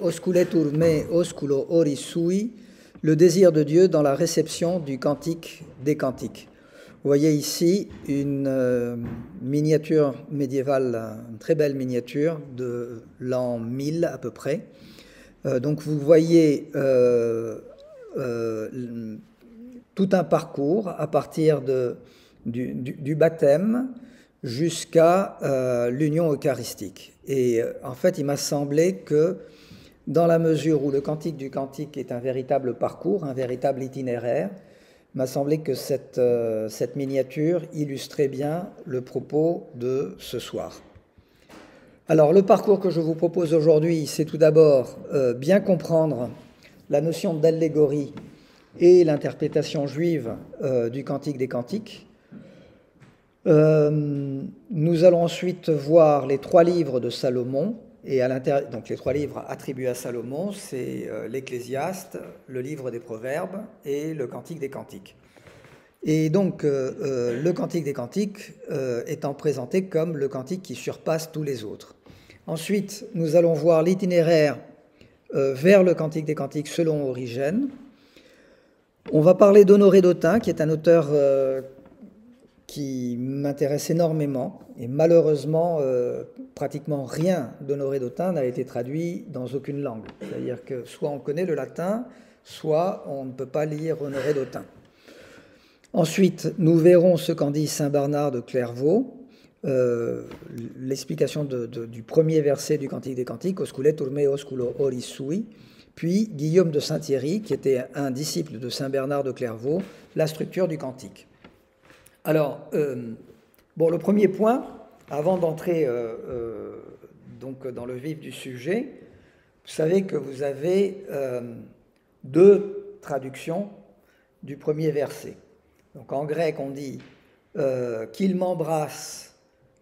Osculetur me osculo ori sui, le désir de Dieu dans la réception du Cantique des Cantiques. Vous voyez ici une miniature médiévale, une très belle miniature de l'an 1000 à peu près. Donc vous voyez tout un parcours à partir du baptême jusqu'à l'union eucharistique. Et en fait, il m'a semblé que dans la mesure où le Cantique du Cantique est un véritable parcours, un véritable itinéraire, il m'a semblé que cette miniature illustrait bien le propos de ce soir. Alors, le parcours que je vous propose aujourd'hui, c'est tout d'abord bien comprendre la notion d'allégorie et l'interprétation juive du Cantique des Cantiques. Nous allons ensuite voir les 3 livres de Salomon, et donc les 3 livres attribués à Salomon, c'est l'Ecclésiaste, le livre des Proverbes et le Cantique des Cantiques. Et donc le Cantique des Cantiques étant présenté comme le cantique qui surpasse tous les autres. Ensuite, nous allons voir l'itinéraire vers le Cantique des Cantiques selon Origène. On va parler d'Honoré d'Autun, qui est un auteur qui m'intéresse énormément, et malheureusement, pratiquement rien d'Honoré d'Autun n'a été traduit dans aucune langue. C'est-à-dire que soit on connaît le latin, soit on ne peut pas lire Honoré d'Autun. Ensuite, nous verrons ce qu'en dit saint Bernard de Clairvaux, l'explication du premier verset du Cantique des Cantiques, Osculetur me osculo ori sui, puis Guillaume de Saint-Thierry, qui était un disciple de saint Bernard de Clairvaux, la structure du cantique. Alors, le premier point, avant d'entrer donc dans le vif du sujet, vous savez que vous avez 2 traductions du premier verset. Donc en grec, on dit qu'il m'embrasse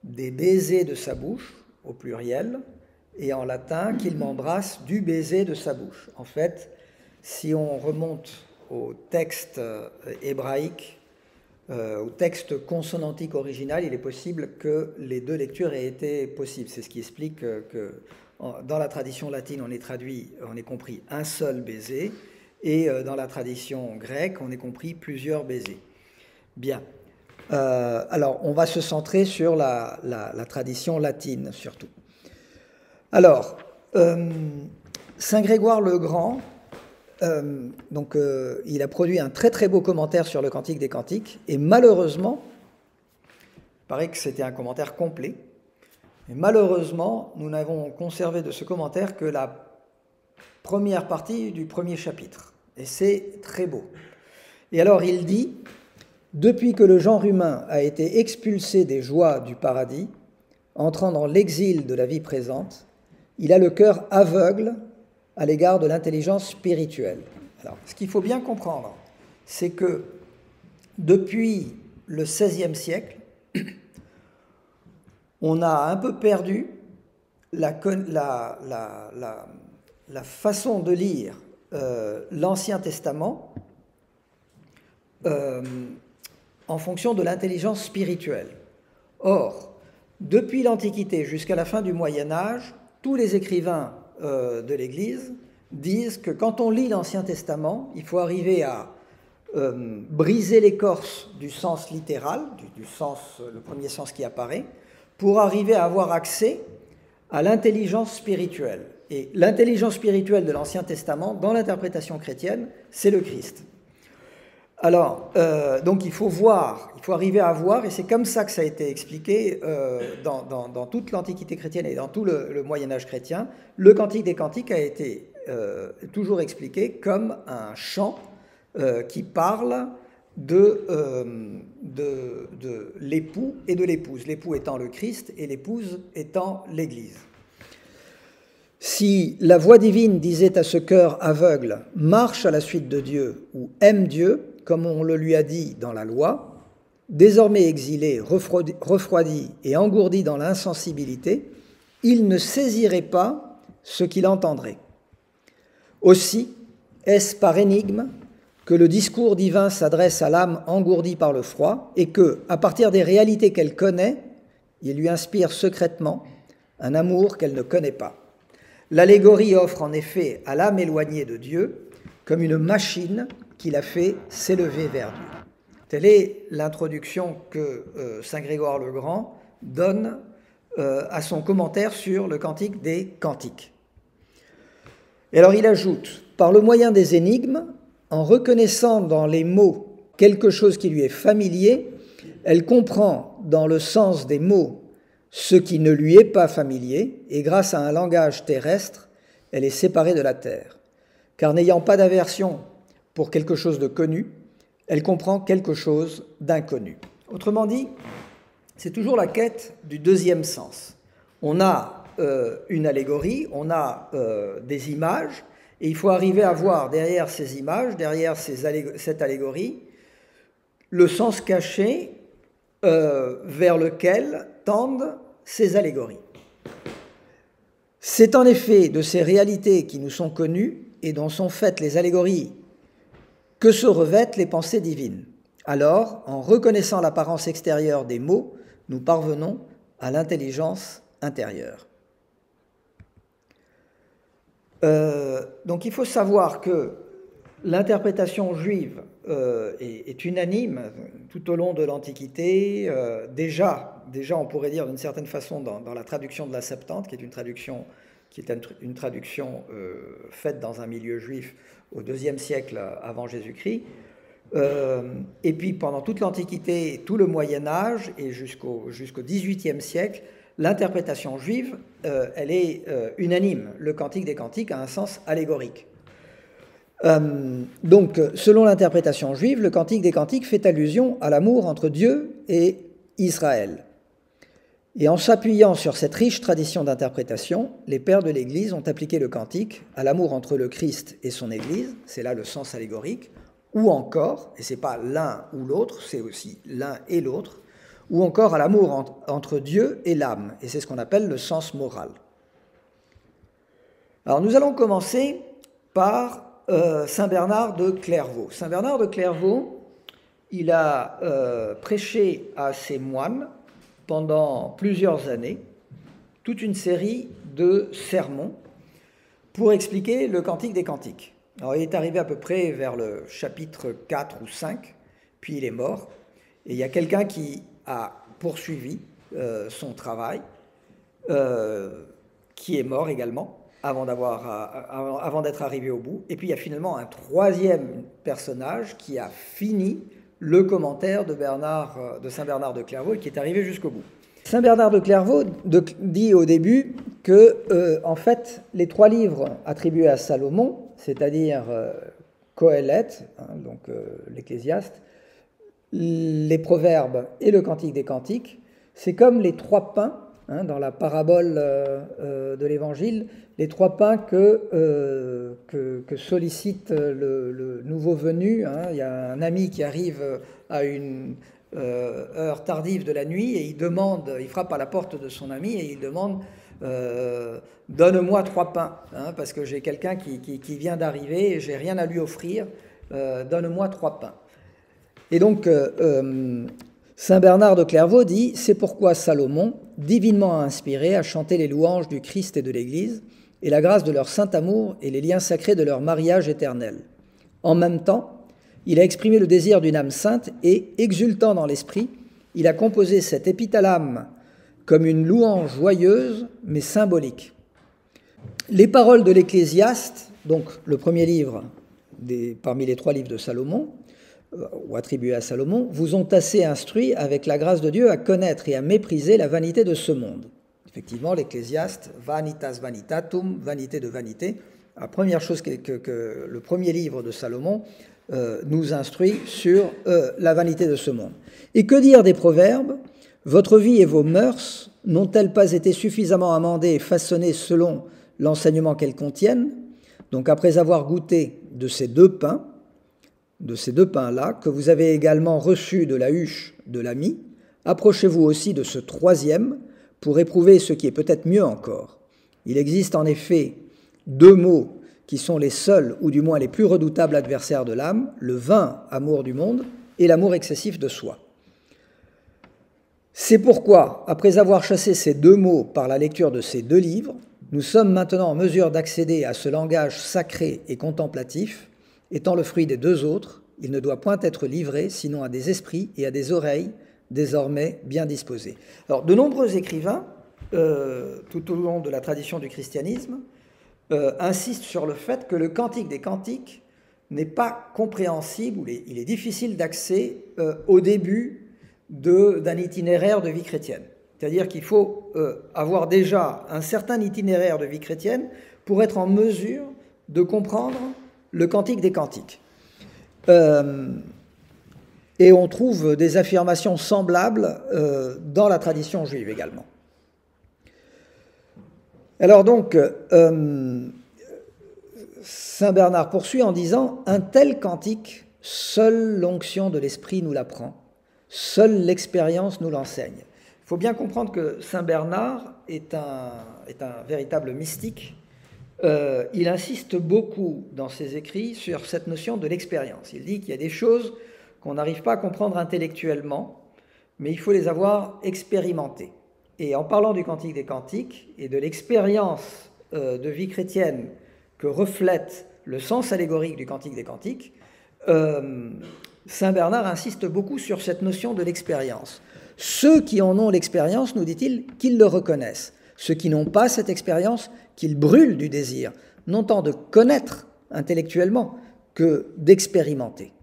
des baisers de sa bouche, au pluriel, et en latin, qu'il m'embrasse du baiser de sa bouche. En fait, si on remonte au texte hébraïque, au texte consonantique original, il est possible que les 2 lectures aient été possibles. C'est ce qui explique que dans la tradition latine, on est compris un seul baiser, et dans la tradition grecque, on est compris plusieurs baisers. Bien. Alors, on va se centrer sur la tradition latine, surtout. Alors, saint Grégoire le Grand, il a produit un très très beau commentaire sur le Cantique des Cantiques, et malheureusement, il paraît que c'était un commentaire complet, mais malheureusement, nous n'avons conservé de ce commentaire que la première partie du premier chapitre, et c'est très beau. Et alors il dit: depuis que le genre humain a été expulsé des joies du paradis, entrant dans l'exil de la vie présente, il a le cœur aveugle à l'égard de l'intelligence spirituelle. Alors, ce qu'il faut bien comprendre, c'est que depuis le XVIe siècle, on a un peu perdu la façon de lire l'Ancien Testament en fonction de l'intelligence spirituelle. Or, depuis l'Antiquité jusqu'à la fin du Moyen Âge, tous les écrivains de l'Église disent que quand on lit l'Ancien Testament, il faut arriver à briser l'écorce du sens littéral, le premier sens qui apparaît, pour arriver à avoir accès à l'intelligence spirituelle. Et l'intelligence spirituelle de l'Ancien Testament, dans l'interprétation chrétienne, c'est le Christ. Alors, donc il faut arriver à voir, et c'est comme ça que ça a été expliqué dans toute l'Antiquité chrétienne et dans tout le Moyen-Âge chrétien. Le Cantique des Cantiques a été toujours expliqué comme un chant qui parle de l'époux et de l'épouse, l'époux étant le Christ et l'épouse étant l'Église. Si la voix divine disait à ce cœur aveugle « marche à la suite de Dieu » ou « aime Dieu », comme on le lui a dit dans la loi, désormais exilé, refroidi et engourdi dans l'insensibilité, il ne saisirait pas ce qu'il entendrait. Aussi, est-ce par énigme que le discours divin s'adresse à l'âme engourdie par le froid et que, à partir des réalités qu'elle connaît, il lui inspire secrètement un amour qu'elle ne connaît pas. L'allégorie offre en effet à l'âme éloignée de Dieu comme une machine qui la fait s'élever vers Dieu. Telle est l'introduction que saint Grégoire le Grand donne à son commentaire sur le Cantique des Cantiques. Et alors il ajoute, par le moyen des énigmes, en reconnaissant dans les mots quelque chose qui lui est familier, elle comprend dans le sens des mots ce qui ne lui est pas familier, et grâce à un langage terrestre, elle est séparée de la terre. Car n'ayant pas d'aversion pour quelque chose de connu, elle comprend quelque chose d'inconnu. Autrement dit, c'est toujours la quête du deuxième sens. On a une allégorie, on a des images, et il faut arriver à voir derrière ces images, derrière cette allégorie, le sens caché vers lequel tendent ces allégories. C'est en effet de ces réalités qui nous sont connues et dont sont faites les allégories que se revêtent les pensées divines. Alors, en reconnaissant l'apparence extérieure des mots, nous parvenons à l'intelligence intérieure. Donc il faut savoir que l'interprétation juive est unanime tout au long de l'Antiquité. Déjà, on pourrait dire d'une certaine façon dans la traduction de la Septante, qui est une traduction faite dans un milieu juif au IIe siècle avant Jésus-Christ. Et puis pendant toute l'Antiquité, tout le Moyen Âge et jusqu'au XVIIIe siècle, l'interprétation juive, elle est unanime. Le Cantique des Cantiques a un sens allégorique. Donc, selon l'interprétation juive, le Cantique des Cantiques fait allusion à l'amour entre Dieu et Israël. Et en s'appuyant sur cette riche tradition d'interprétation, les pères de l'Église ont appliqué le Cantique à l'amour entre le Christ et son Église, c'est là le sens allégorique, ou encore, et ce n'est pas l'un ou l'autre, c'est aussi l'un et l'autre, ou encore à l'amour entre Dieu et l'âme, et c'est ce qu'on appelle le sens moral. Alors nous allons commencer par Saint Bernard de Clairvaux. Saint Bernard de Clairvaux, il a prêché à ses moines pendant plusieurs années toute une série de sermons pour expliquer le Cantique des Cantiques. Alors il est arrivé à peu près vers le chapitre 4 ou 5, puis il est mort, et il y a quelqu'un qui a poursuivi son travail, qui est mort également, avant d'être arrivé au bout. Et puis il y a finalement un troisième personnage qui a fini le commentaire de Saint Bernard de Clairvaux et qui est arrivé jusqu'au bout. Saint Bernard de Clairvaux dit au début que, en fait, les trois livres attribués à Salomon, c'est-à-dire Qoéleth, donc l'Ecclésiaste, les Proverbes et le Cantique des Cantiques, c'est comme les trois pains, dans la parabole de l'Évangile, les trois pains que sollicite le nouveau venu. Il y a un ami qui arrive à une heure tardive de la nuit et il frappe à la porte de son ami et il demande donne-moi trois pains, parce que j'ai quelqu'un qui vient d'arriver et j'ai rien à lui offrir, donne-moi trois pains. Et donc Saint Bernard de Clairvaux dit « C'est pourquoi Salomon, divinement inspiré, a chanté les louanges du Christ et de l'Église, et la grâce de leur saint amour et les liens sacrés de leur mariage éternel. En même temps, il a exprimé le désir d'une âme sainte et, exultant dans l'esprit, il a composé cet épithalame comme une louange joyeuse mais symbolique. Les paroles de l'Ecclésiaste, donc le premier livre parmi les trois livres de Salomon, ou attribués à Salomon, vous ont assez instruit avec la grâce de Dieu à connaître et à mépriser la vanité de ce monde. Effectivement, l'Ecclésiaste, vanitas vanitatum, vanité de vanité. La première chose que le premier livre de Salomon nous instruit sur la vanité de ce monde. Et que dire des proverbes ? Votre vie et vos mœurs n'ont-elles pas été suffisamment amendées et façonnées selon l'enseignement qu'elles contiennent ? Donc après avoir goûté de ces deux pains-là, que vous avez également reçus de la huche de l'ami, approchez-vous aussi de ce troisième pour éprouver ce qui est peut-être mieux encore. Il existe en effet deux maux qui sont les seuls, ou du moins les plus redoutables adversaires de l'âme, le vain amour du monde et l'amour excessif de soi. C'est pourquoi, après avoir chassé ces deux maux par la lecture de ces deux livres, Nous sommes maintenant en mesure d'accéder à ce langage sacré et contemplatif, étant le fruit des deux autres, il ne doit point être livré sinon à des esprits et à des oreilles désormais bien disposées. Alors, de nombreux écrivains, tout au long de la tradition du christianisme, insistent sur le fait que le Cantique des Cantiques n'est pas compréhensible, ou il est difficile d'accès au début d'un itinéraire de vie chrétienne. C'est-à-dire qu'il faut avoir déjà un certain itinéraire de vie chrétienne pour être en mesure de comprendre le Cantique des Cantiques. Et on trouve des affirmations semblables dans la tradition juive également. Alors donc, saint Bernard poursuit en disant « Un tel cantique, seule l'onction de l'esprit nous l'apprend, seule l'expérience nous l'enseigne. » Il faut bien comprendre que saint Bernard est un véritable mystique. Il insiste beaucoup dans ses écrits sur cette notion de l'expérience. Il dit qu'il y a des choses qu'on n'arrive pas à comprendre intellectuellement, mais il faut les avoir expérimentées. Et en parlant du Cantique des Cantiques et de l'expérience de vie chrétienne que reflète le sens allégorique du Cantique des Cantiques, saint Bernard insiste beaucoup sur cette notion de l'expérience. Ceux qui en ont l'expérience, nous dit-il, qu'ils le reconnaissent. Ceux qui n'ont pas cette expérience, qu'ils brûlent du désir, non tant de connaître intellectuellement que d'expérimenter.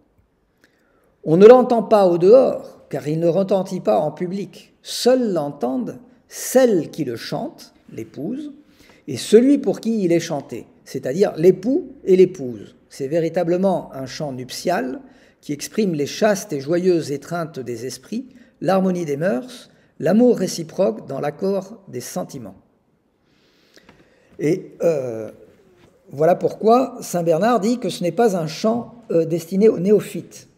On ne l'entend pas au dehors, car il ne retentit pas en public. Seuls l'entendent celle qui le chante, l'épouse, et celui pour qui il est chanté, c'est-à-dire l'époux et l'épouse. C'est véritablement un chant nuptial qui exprime les chastes et joyeuses étreintes des esprits, l'harmonie des mœurs, l'amour réciproque dans l'accord des sentiments. Et voilà pourquoi saint Bernard dit que ce n'est pas un chant destiné aux néophytes.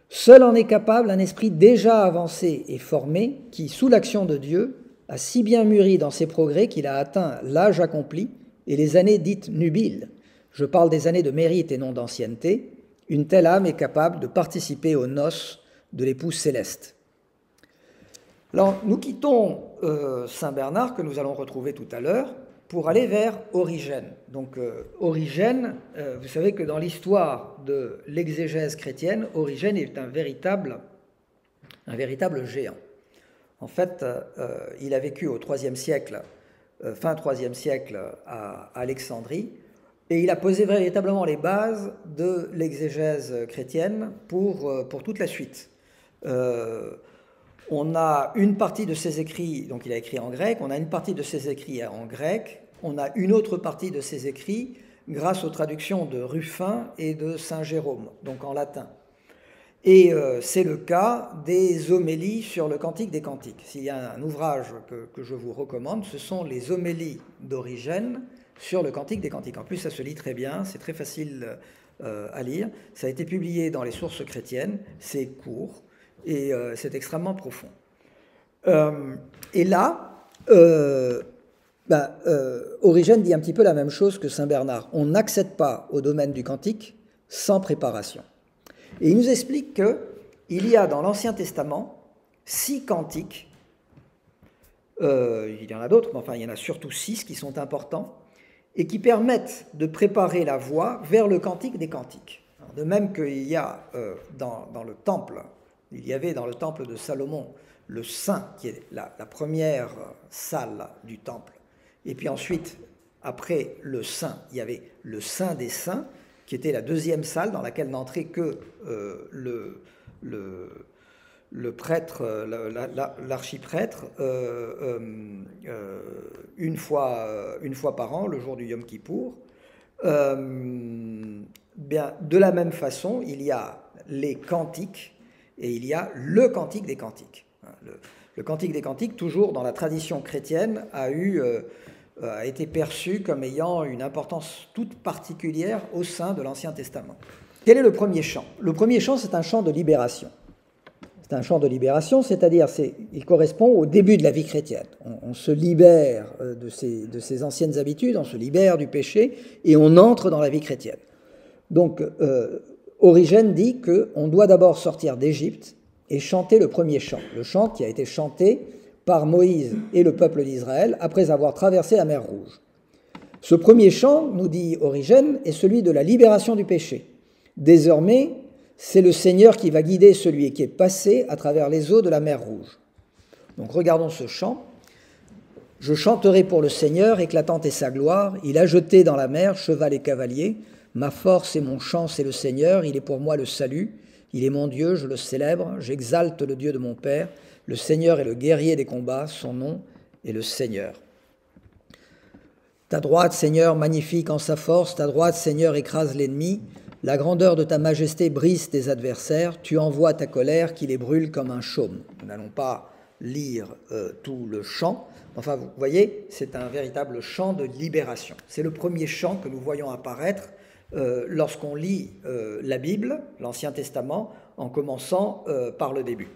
Seul en est capable un esprit déjà avancé et formé qui, sous l'action de Dieu, a si bien mûri dans ses progrès qu'il a atteint l'âge accompli et les années dites nubiles. Je parle des années de mérite et non d'ancienneté. Une telle âme est capable de participer aux noces de l'épouse céleste. Alors, nous quittons saint Bernard, que nous allons retrouver tout à l'heure, pour aller vers Origène. Donc, Origène, vous savez que dans l'histoire de l'exégèse chrétienne, Origène est un véritable géant. En fait, il a vécu au IIIe siècle, fin IIIe siècle à Alexandrie, et il a posé véritablement les bases de l'exégèse chrétienne pour toute la suite. On a une partie de ses écrits, donc il a écrit en grec, on a une partie de ses écrits en grec, on a une autre partie de ses écrits grâce aux traductions de Ruffin et de Saint Jérôme, donc en latin. Et c'est le cas des homélies sur le Cantique des Cantiques. S'il y a un ouvrage que je vous recommande, ce sont les homélies d'Origène sur le Cantique des Cantiques. En plus, ça se lit très bien, c'est très facile à lire. Ça a été publié dans les sources chrétiennes, c'est court et c'est extrêmement profond. Et là, Origène dit un petit peu la même chose que saint Bernard. On n'accède pas au domaine du cantique sans préparation. Et il nous explique qu'il y a dans l'Ancien Testament 6 cantiques. Il y en a d'autres, mais enfin il y en a surtout 6 qui sont importants et qui permettent de préparer la voie vers le Cantique des Cantiques. Alors, de même qu'il y a dans le temple, il y avait dans le temple de Salomon le Saint, qui est la première salle du temple. Et puis ensuite, après le Saint, il y avait le Saint des Saints, qui était la deuxième salle dans laquelle n'entrait que le prêtre, l'archiprêtre, une fois par an, le jour du Yom Kippour. De la même façon, il y a les cantiques et il y a le Cantique des Cantiques. Le Cantique des Cantiques, toujours dans la tradition chrétienne, a été perçu comme ayant une importance toute particulière au sein de l'Ancien Testament. Quel est le premier chant ? Le premier chant, c'est un chant de libération. C'est un chant de libération, c'est-à-dire il correspond au début de la vie chrétienne. On se libère de ses anciennes habitudes, on se libère du péché et on entre dans la vie chrétienne. Donc, Origène dit qu'on doit d'abord sortir d'Égypte et chanter le premier chant, le chant qui a été chanté par Moïse et le peuple d'Israël après avoir traversé la mer Rouge. Ce premier chant, nous dit Origène, est celui de la libération du péché. Désormais, c'est le Seigneur qui va guider celui qui est passé à travers les eaux de la mer Rouge. Donc regardons ce chant. Je chanterai pour le Seigneur, éclatante est sa gloire. Il a jeté dans la mer cheval et cavalier. Ma force et mon chant, c'est le Seigneur. Il est pour moi le salut. Il est mon Dieu, je le célèbre. J'exalte le Dieu de mon Père. Le Seigneur est le guerrier des combats. Son nom est le Seigneur. Ta droite, Seigneur, magnifique en sa force. Ta droite, Seigneur, écrase l'ennemi. La grandeur de ta majesté brise tes adversaires. Tu envoies ta colère qui les brûle comme un chaume. Nous n'allons pas lire tout le chant. Enfin, vous voyez, c'est un véritable chant de libération. C'est le premier chant que nous voyons apparaître lorsqu'on lit la Bible, l'Ancien Testament, en commençant par le début.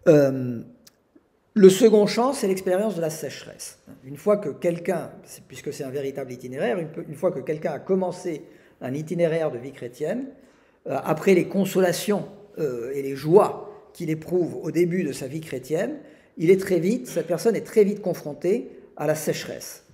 Le second chant, c'est l'expérience de la sécheresse. Une fois que quelqu'un, puisque c'est un véritable itinéraire, une fois que quelqu'un a commencé un itinéraire de vie chrétienne, après les consolations et les joies qu'il éprouve au début de sa vie chrétienne, cette personne est très vite confrontée à la sécheresse.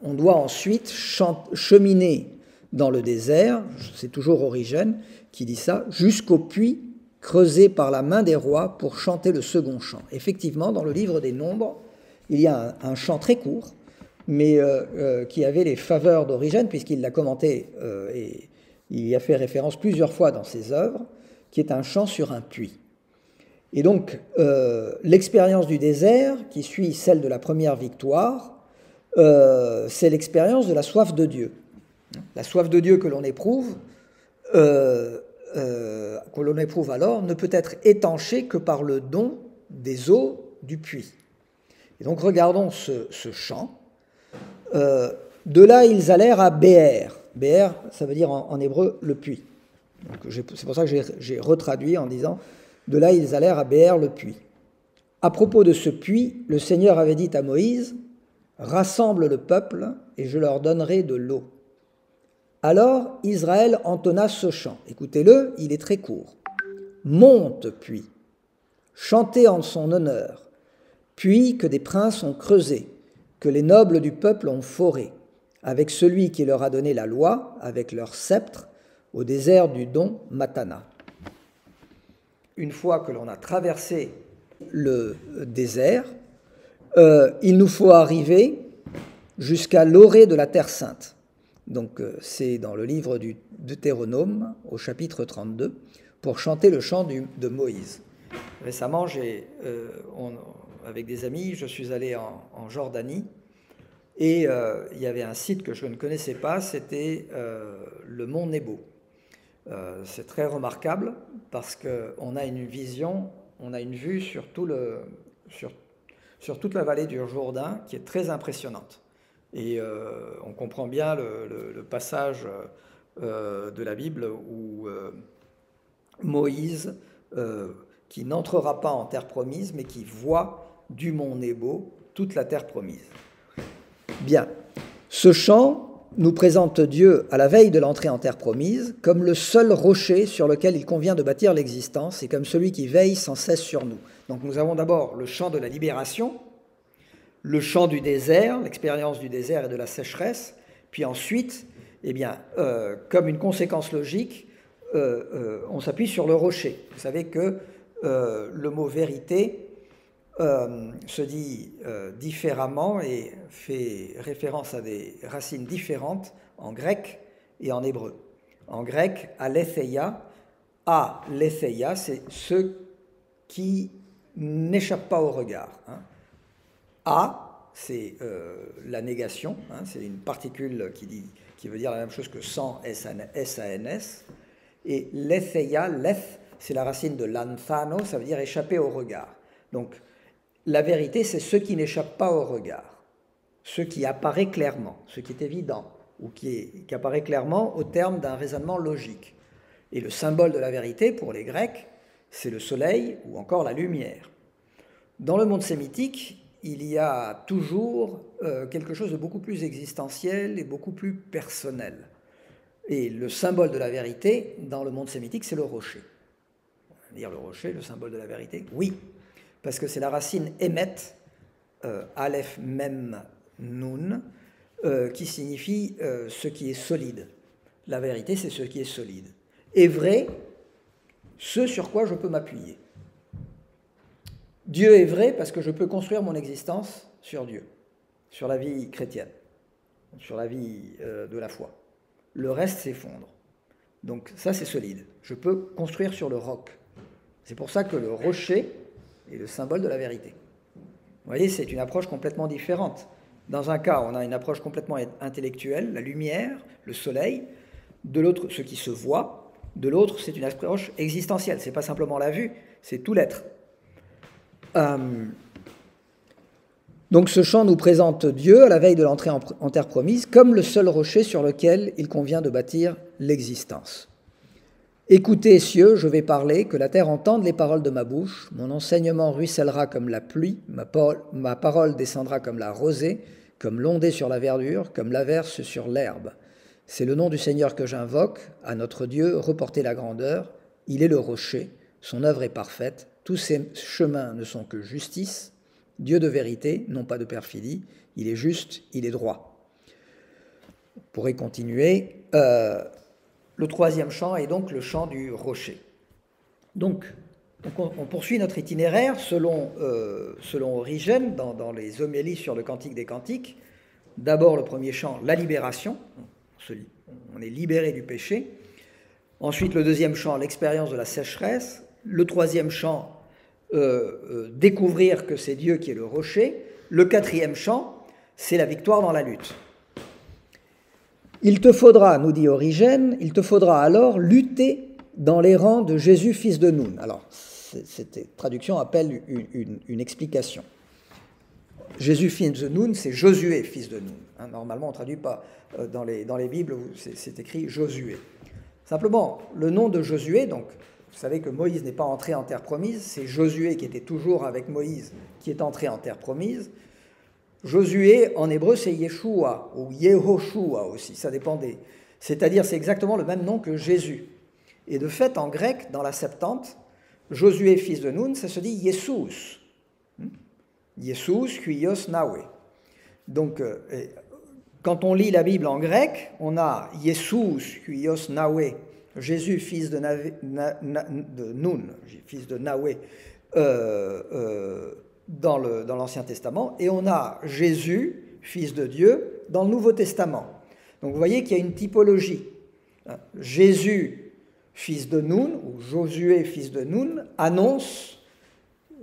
On doit ensuite cheminer dans le désert, c'est toujours Origène qui dit ça, jusqu'au puits creusé par la main des rois pour chanter le second chant. Effectivement, dans le livre des Nombres, il y a un chant très court, mais qui avait les faveurs d'Origène, puisqu'il l'a commenté et il y a fait référence plusieurs fois dans ses œuvres, qui est un chant sur un puits. Et donc, l'expérience du désert, qui suit celle de la première victoire, c'est l'expérience de la soif de Dieu. La soif de Dieu que l'on éprouve alors, ne peut être étanchée que par le don des eaux du puits. Et donc, regardons ce chant. De là, ils allèrent à Béer. Béer, ça veut dire en hébreu le puits. C'est pour ça que j'ai retraduit en disant « De là, ils allèrent à Béer le puits ». À propos de ce puits, le Seigneur avait dit à Moïse « Rassemble le peuple et je leur donnerai de l'eau ». Alors Israël entonna ce chant. Écoutez-le, il est très court. « Monte, puits, chantez en son honneur, puits que des princes ont creusé, que les nobles du peuple ont foré, avec celui qui leur a donné la loi, avec leur sceptre, au désert du don Matana. » Une fois que l'on a traversé le désert, il nous faut arriver jusqu'à l'orée de la Terre Sainte. Donc c'est dans le livre du Deutéronome, au chapitre 32, pour chanter le chant de Moïse. Récemment, avec des amis, je suis allé en Jordanie, et il y avait un site que je ne connaissais pas, c'était le mont Nebo. C'est très remarquable parce qu'on a une vision, on a une vue sur toute la vallée du Jourdain qui est très impressionnante. Et on comprend bien le passage de la Bible où Moïse, qui n'entrera pas en terre promise, mais qui voit du mont Nebo toute la terre promise. Bien, ce chant nous présente Dieu à la veille de l'entrée en terre promise comme le seul rocher sur lequel il convient de bâtir l'existence et comme celui qui veille sans cesse sur nous. Donc nous avons d'abord le chant de la libération, le chant du désert, l'expérience du désert et de la sécheresse, puis ensuite, comme une conséquence logique, on s'appuie sur le rocher. Vous savez que le mot vérité se dit différemment et fait référence à des racines différentes en grec et en hébreu. En grec, aletheia, c'est ce qui n'échappe pas au regard. C'est la négation, c'est une particule qui veut dire la même chose que sans, S-A-N-S. Et letheia, c'est la racine de lanthano, ça veut dire échapper au regard. Donc, la vérité, c'est ce qui n'échappe pas au regard, ce qui apparaît clairement, ce qui est évident, ou qui apparaît clairement au terme d'un raisonnement logique. Et le symbole de la vérité, pour les Grecs, c'est le soleil ou encore la lumière. Dans le monde sémitique, il y a toujours quelque chose de beaucoup plus existentiel et beaucoup plus personnel. Et le symbole de la vérité, dans le monde sémitique, c'est le rocher. On va dire le rocher, le symbole de la vérité. Oui, parce que c'est la racine émet, Aleph Mem Nun, qui signifie ce qui est solide. La vérité, c'est ce qui est solide. Et vrai, ce sur quoi je peux m'appuyer. Dieu est vrai parce que je peux construire mon existence sur Dieu, sur la vie chrétienne, sur la vie de la foi. Le reste s'effondre. Donc ça, c'est solide. Je peux construire sur le roc. C'est pour ça que le rocher est le symbole de la vérité. Vous voyez, c'est une approche complètement différente. Dans un cas, on a une approche complètement intellectuelle, la lumière, le soleil. De l'autre, ce qui se voit. De l'autre, c'est une approche existentielle. Ce n'est pas simplement la vue, c'est tout l'être. Donc ce chant nous présente Dieu à la veille de l'entrée en terre promise comme le seul rocher sur lequel il convient de bâtir l'existence. Écoutez, cieux, je vais parler, que la terre entende les paroles de ma bouche. Mon enseignement ruissellera comme la pluie, ma parole descendra comme la rosée, comme l'ondée sur la verdure, comme l'averse sur l'herbe. C'est le nom du Seigneur que j'invoque, à notre Dieu, reportez la grandeur. Il est le rocher, son œuvre est parfaite, tous ses chemins ne sont que justice. Dieu de vérité, non pas de perfidie, il est juste, il est droit. On pourrait continuer. Le troisième chant est donc le chant du rocher. Donc on poursuit notre itinéraire selon Origène dans les homélies sur le Cantique des Cantiques. D'abord le premier chant, la libération, on est libéré du péché. Ensuite le deuxième chant, l'expérience de la sécheresse. Le troisième chant, découvrir que c'est Dieu qui est le rocher. Le quatrième chant, c'est la victoire dans la lutte. Il te faudra, nous dit Origène, il te faudra alors lutter dans les rangs de Jésus, fils de Noun. Alors, cette traduction appelle une explication. Jésus, fils de Noun, c'est Josué, fils de Noun. Normalement, on ne traduit pas dans les Bibles, c'est écrit Josué. Simplement, le nom de Josué, donc, vous savez que Moïse n'est pas entré en terre promise, c'est Josué qui était toujours avec Moïse qui est entré en terre promise. Josué, en hébreu, c'est Yeshua, ou Yehoshua aussi, ça dépendait. C'est-à-dire, c'est exactement le même nom que Jésus. Et de fait, en grec, dans la Septante, Josué, fils de Noun, ça se dit Yesous. Yesous, huios nawe. Donc, quand on lit la Bible en grec, on a Yesous, huios nawe, Jésus, fils de Noun, fils de Nawe, dans l'Ancien Testament, et on a Jésus, fils de Dieu, dans le Nouveau Testament. Donc vous voyez qu'il y a une typologie. Jésus, fils de Noun, ou Josué, fils de Noun, annonce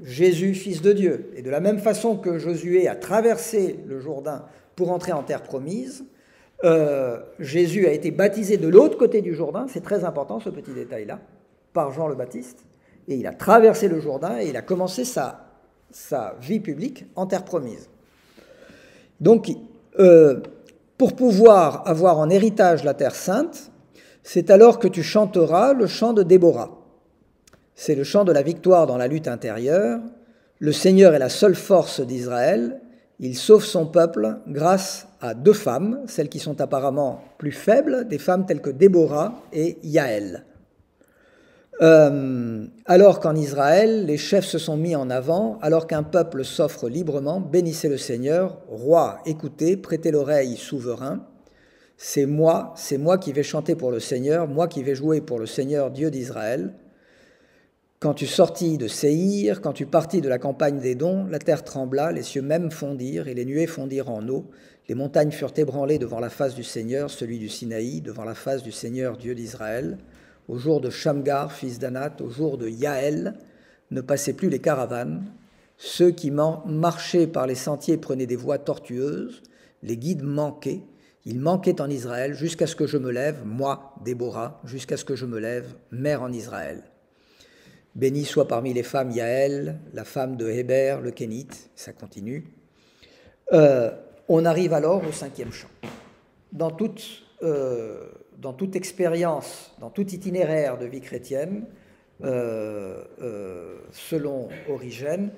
Jésus, fils de Dieu. Et de la même façon que Josué a traversé le Jourdain pour entrer en terre promise, Jésus a été baptisé de l'autre côté du Jourdain, c'est très important ce petit détail-là, par Jean le Baptiste, et il a traversé le Jourdain et il a commencé sa vie publique en terre promise. Donc, pour pouvoir avoir en héritage la terre sainte, c'est alors que tu chanteras le chant de Déborah. C'est le chant de la victoire dans la lutte intérieure. Le Seigneur est la seule force d'Israël. Il sauve son peuple grâce à deux femmes, celles qui sont apparemment plus faibles, des femmes telles que Déborah et Yaël. Alors qu'en Israël, les chefs se sont mis en avant, alors qu'un peuple s'offre librement, bénissez le Seigneur, roi, écoutez, prêtez l'oreille, souverain. C'est moi qui vais chanter pour le Seigneur, moi qui vais jouer pour le Seigneur, Dieu d'Israël. Quand tu sortis de Séhir, quand tu partis de la campagne d'Édom, la terre trembla, les cieux même fondirent, et les nuées fondirent en eau. Les montagnes furent ébranlées devant la face du Seigneur, celui du Sinaï, devant la face du Seigneur, Dieu d'Israël. Au jour de Shamgar, fils d'Anath, au jour de Yaël, ne passaient plus les caravanes. Ceux qui marchaient par les sentiers prenaient des voies tortueuses. Les guides manquaient. Ils manquaient en Israël jusqu'à ce que je me lève, moi, Déborah, jusqu'à ce que je me lève, mère en Israël. Béni soit parmi les femmes Yaël, la femme de Héber, le Kénite, ça continue. On arrive alors au cinquième chant. Dans toute expérience, dans tout itinéraire de vie chrétienne, selon Origène,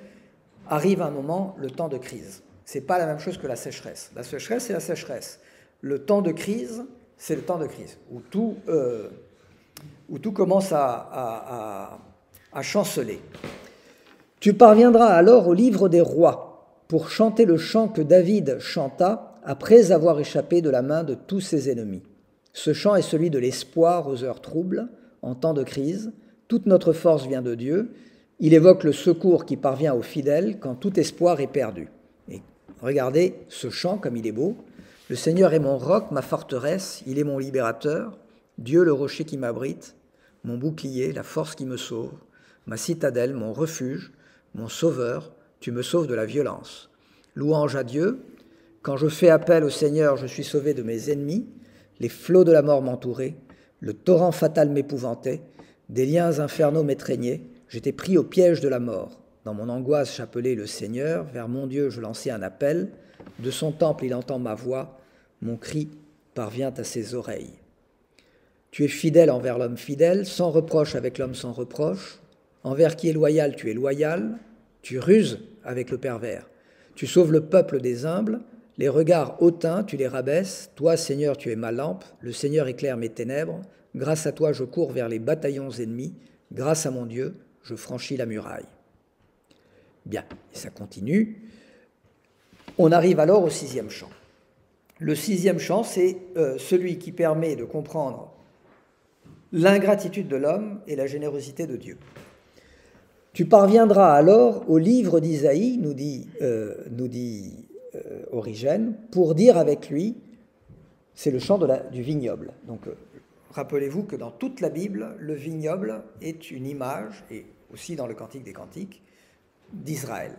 arrive un moment, le temps de crise. Ce n'est pas la même chose que la sécheresse. La sécheresse, c'est la sécheresse. Le temps de crise, c'est le temps de crise, où tout commence à chanceler. Tu parviendras alors au livre des rois pour chanter le chant que David chanta après avoir échappé de la main de tous ses ennemis. Ce chant est celui de l'espoir aux heures troubles, en temps de crise. Toute notre force vient de Dieu. Il évoque le secours qui parvient aux fidèles quand tout espoir est perdu. Et regardez ce chant comme il est beau. Le Seigneur est mon roc, ma forteresse, il est mon libérateur. Dieu le rocher qui m'abrite, mon bouclier, la force qui me sauve, ma citadelle, mon refuge, mon sauveur, tu me sauves de la violence. Louange à Dieu. Quand je fais appel au Seigneur, je suis sauvé de mes ennemis. Les flots de la mort m'entouraient, le torrent fatal m'épouvantait, des liens infernaux m'étreignaient, j'étais pris au piège de la mort. Dans mon angoisse, j'appelais le Seigneur, vers mon Dieu, je lançais un appel. De son temple, il entend ma voix, mon cri parvient à ses oreilles. Tu es fidèle envers l'homme fidèle, sans reproche avec l'homme sans reproche. Envers qui est loyal, tu es loyal. Tu ruses avec le pervers. Tu sauves le peuple des humbles. Les regards hautains, tu les rabaisses. Toi, Seigneur, tu es ma lampe. Le Seigneur éclaire mes ténèbres. Grâce à toi, je cours vers les bataillons ennemis. Grâce à mon Dieu, je franchis la muraille. Bien, et ça continue. On arrive alors au 6e chant. Le 6e chant, c'est celui qui permet de comprendre l'ingratitude de l'homme et la générosité de Dieu. Tu parviendras alors au livre d'Isaïe, nous dit Origène, pour dire avec lui, c'est le chant du vignoble. Donc, rappelez-vous que dans toute la Bible, le vignoble est une image, et aussi dans le Cantique des Cantiques, d'Israël.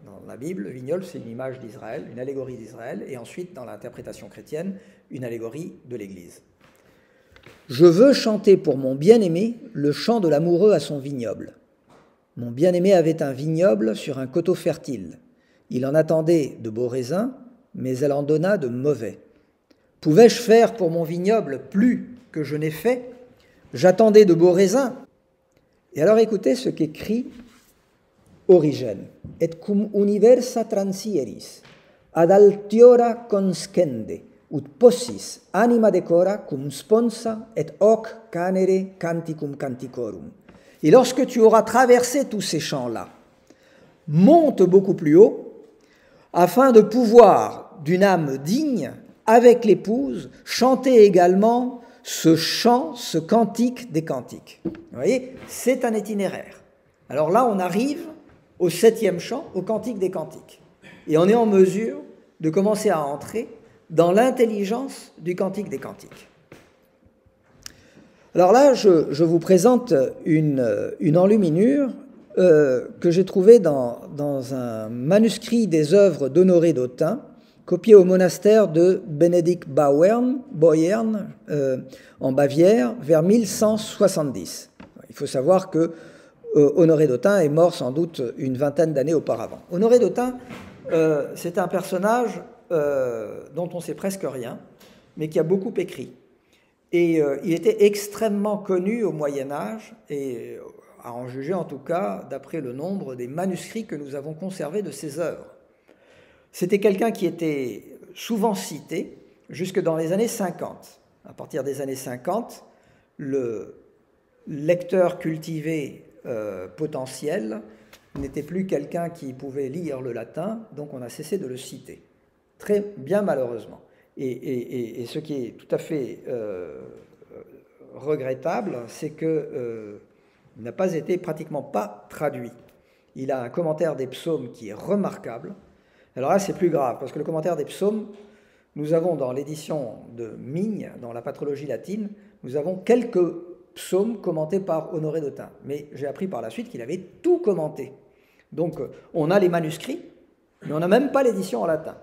Dans la Bible, le vignoble, c'est une image d'Israël, une allégorie d'Israël, et ensuite, dans l'interprétation chrétienne, une allégorie de l'Église. Je veux chanter pour mon bien-aimé le chant de l'amoureux à son vignoble. Mon bien-aimé avait un vignoble sur un coteau fertile. Il en attendait de beaux raisins, mais elle en donna de mauvais. Pouvais-je faire pour mon vignoble plus que je n'ai fait? J'attendais de beaux raisins. Et alors écoutez ce qu'écrit Origène. Et cum universa transieris, ad altiora conscende, ut possis anima decora cum sponsa et hoc canere canticum canticorum. Et lorsque tu auras traversé tous ces champs-là, monte beaucoup plus haut, afin de pouvoir, d'une âme digne, avec l'épouse, chanter également ce chant, ce cantique des cantiques. Vous voyez, c'est un itinéraire. Alors là, on arrive au 7e chant, au cantique des cantiques. Et on est en mesure de commencer à entrer dans l'intelligence du cantique des cantiques. Alors là, je vous présente une enluminure que j'ai trouvée dans un manuscrit des œuvres d'Honoré d'Autun, copié au monastère de Benedict Boyern en Bavière vers 1170. Il faut savoir que Honoré d'Autun est mort sans doute une vingtaine d'années auparavant. Honoré d'Autun, c'est un personnage dont on ne sait presque rien, mais qui a beaucoup écrit. Et il était extrêmement connu au Moyen-Âge, et à en juger en tout cas d'après le nombre des manuscrits que nous avons conservés de ses œuvres. C'était quelqu'un qui était souvent cité jusque dans les années 50. À partir des années 50, le lecteur cultivé potentiel n'était plus quelqu'un qui pouvait lire le latin, donc on a cessé de le citer. Très bien malheureusement. Et ce qui est tout à fait regrettable, c'est qu'il n'a pas été pratiquement pas traduit. Il a un commentaire des psaumes qui est remarquable. Alors là, c'est plus grave, parce que le commentaire des psaumes, nous avons dans l'édition de Migne, dans la patrologie latine, nous avons quelques psaumes commentés par Honoré d'Autun. Mais j'ai appris par la suite qu'il avait tout commenté. Donc, on a les manuscrits, mais on n'a même pas l'édition en latin.